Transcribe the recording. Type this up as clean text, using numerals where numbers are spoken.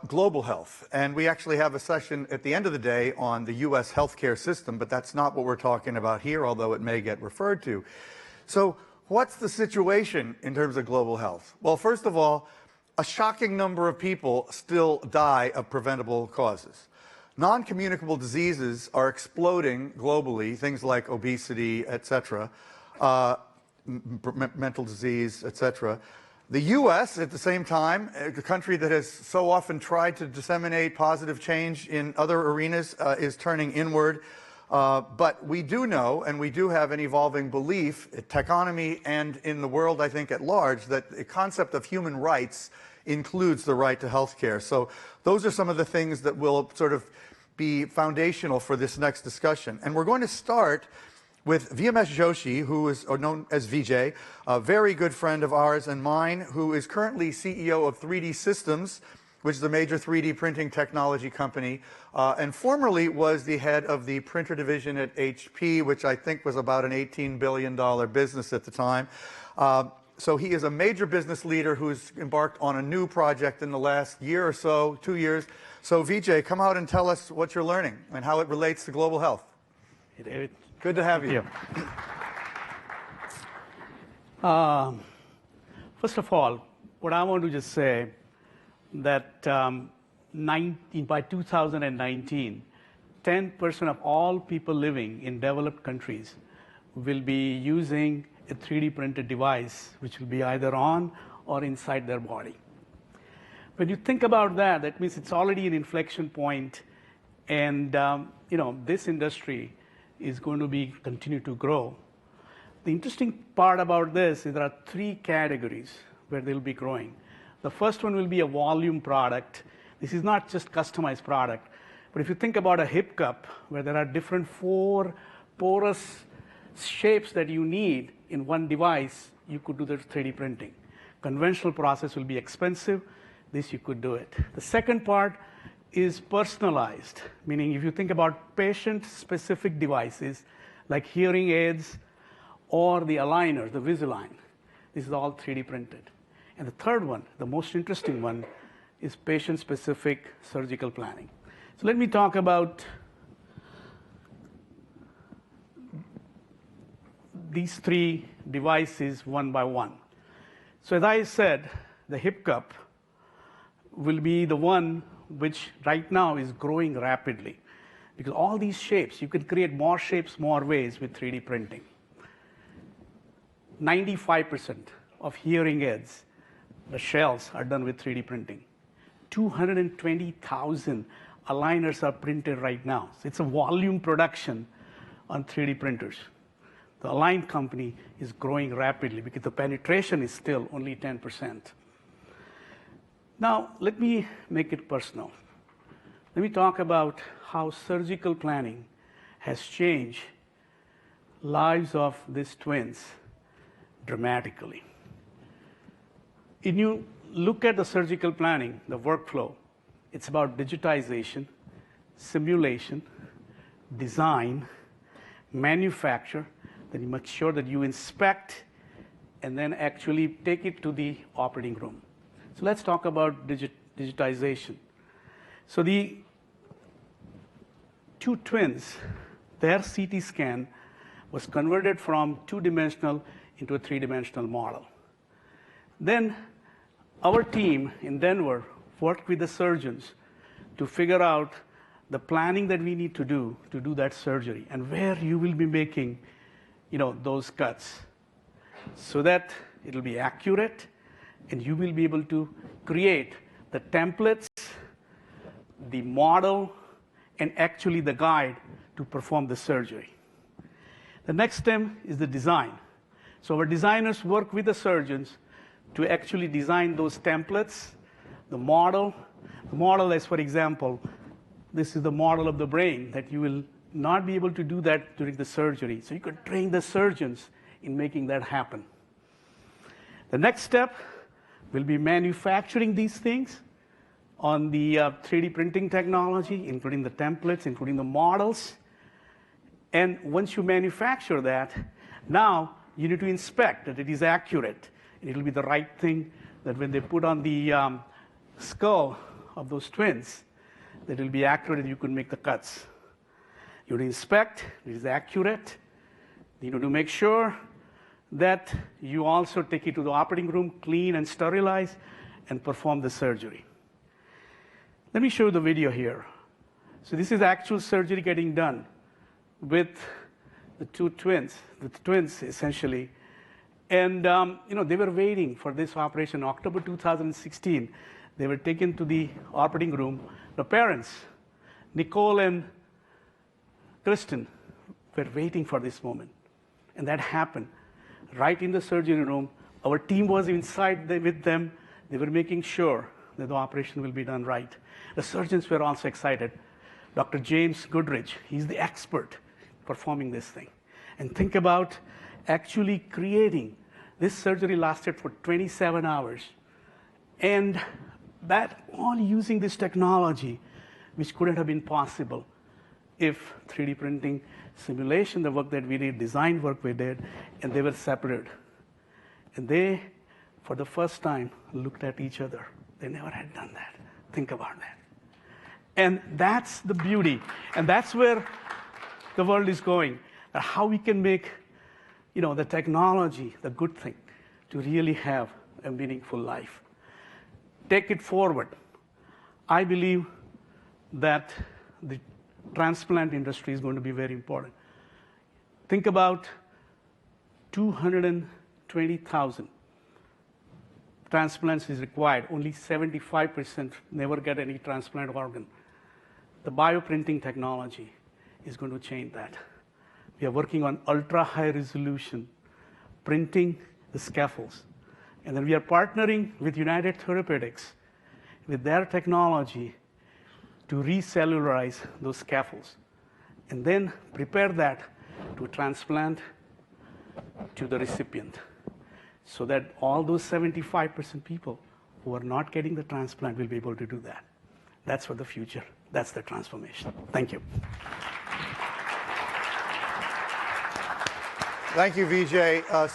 global health. And we actually have a session at the end of the day on the U.S. healthcare system, but that's not what we're talking about here, although it may get referred to. So what's the situation in terms of global health? Well, first of all, a shocking number of people still die of preventable causes. Non-communicable diseases are exploding globally, things like obesity, et cetera, mental disease, et cetera. The U.S., at the same time, a country that has so often tried to disseminate positive change in other arenas, is turning inward. But we do know, and we do have an evolving belief, taxonomy and in the world, I think, at large, that the concept of human rights includes the right to health care. So those are some of the things that will sort of be foundational for this next discussion. And we're going to start with Vyomesh Joshi, who is known as VJ, a very good friend of ours and mine, who is currently CEO of 3D Systems, which is a major 3D printing technology company, and formerly was the head of the printer division at HP, which I think was about an $18 billion business at the time. So he is a major business leader who's embarked on a new project in the last year or so, 2 years. So Vijay, come out and tell us what you're learning and how it relates to global health. Hey, David. Good to have you. First of all, what I want to just say that by 2019, 10% of all people living in developed countries will be using a 3D printed device, which will be either on or inside their body. When you think about that, that means it's already an inflection point, and this industry is going to continue to grow. The interesting part about this is there are three categories where they'll be growing. The first one will be a volume product. This is not just customized product, but if you think about a hip cup where there are different 4 porous shapes that you need in one device, you could do the 3D printing. Conventional process will be expensive. This you could do it. The second part is personalized, meaning if you think about patient-specific devices like hearing aids or the aligner, the Visalign, this is all 3D printed. And the third one, the most interesting one, is patient-specific surgical planning. So let me talk about these three devices one by one. So as I said, the hip cup will be the one which right now is growing rapidly, because all these shapes, you can create more shapes, more ways with 3D printing. 95% of hearing aids, the shells are done with 3D printing. 220,000 aligners are printed right now. So it's a volume production on 3D printers. The Align company is growing rapidly because the penetration is still only 10%. Now, let me make it personal. Let me talk about how surgical planning has changed lives of these twins dramatically. If you look at the surgical planning, the workflow, it's about digitization, simulation, design, manufacture, then you make sure that you inspect and then actually take it to the operating room. So let's talk about digitization. So the two twins, their CT scan was converted from 2-dimensional into a 3-dimensional model. Then our team in Denver worked with the surgeons to figure out the planning that we need to do that surgery and where you will be making those cuts so that it'll be accurate and you will be able to create the templates, the model, and actually the guide to perform the surgery. The next step is the design. So our designers work with the surgeons to actually design those templates, the model. The model is, for example, this is the model of the brain that you will not be able to do that during the surgery. So you could train the surgeons in making that happen. The next step will be manufacturing these things on the 3D printing technology, including the templates, including the models. And once you manufacture that, now you need to inspect that it is accurate. It will be the right thing that when they put on the skull of those twins that will be accurate, you could make the cuts. You would inspect, it is accurate. You know, to make sure that you also take it to the operating room, clean and sterilize, and perform the surgery. Let me show you the video here. So this is actual surgery getting done with the two twins, the twins essentially. And you know, they were waiting for this operation. October 2016, they were taken to the operating room. The parents, Nicole and Kristen, were waiting for this moment. And that happened right in the surgery room. Our team was inside with them. They were making sure that the operation will be done right. The surgeons were also excited. Dr. James Goodrich, he's the expert performing this thing. And think about actually creating. This surgery lasted for 27 hours. And that all using this technology, which couldn't have been possible if 3D printing, simulation, the work that we did, design work we did, and they were separated. And they, for the first time, looked at each other. They never had done that. Think about that. And that's the beauty. And that's where the world is going. How we can make, you know, the technology, the good thing, to really have a meaningful life. Take it forward. I believe that the transplant industry is going to be very important. Think about 220,000 transplants is required. Only 75% never get any transplant organ. The bioprinting technology is going to change that. We are working on ultra-high resolution printing the scaffolds. And then we are partnering with United Therapeutics with their technology to recellularize those scaffolds and then prepare that to transplant to the recipient so that all those 75% people who are not getting the transplant will be able to do that. That's for the future. That's the transformation. Thank you. Thank you, Vijay.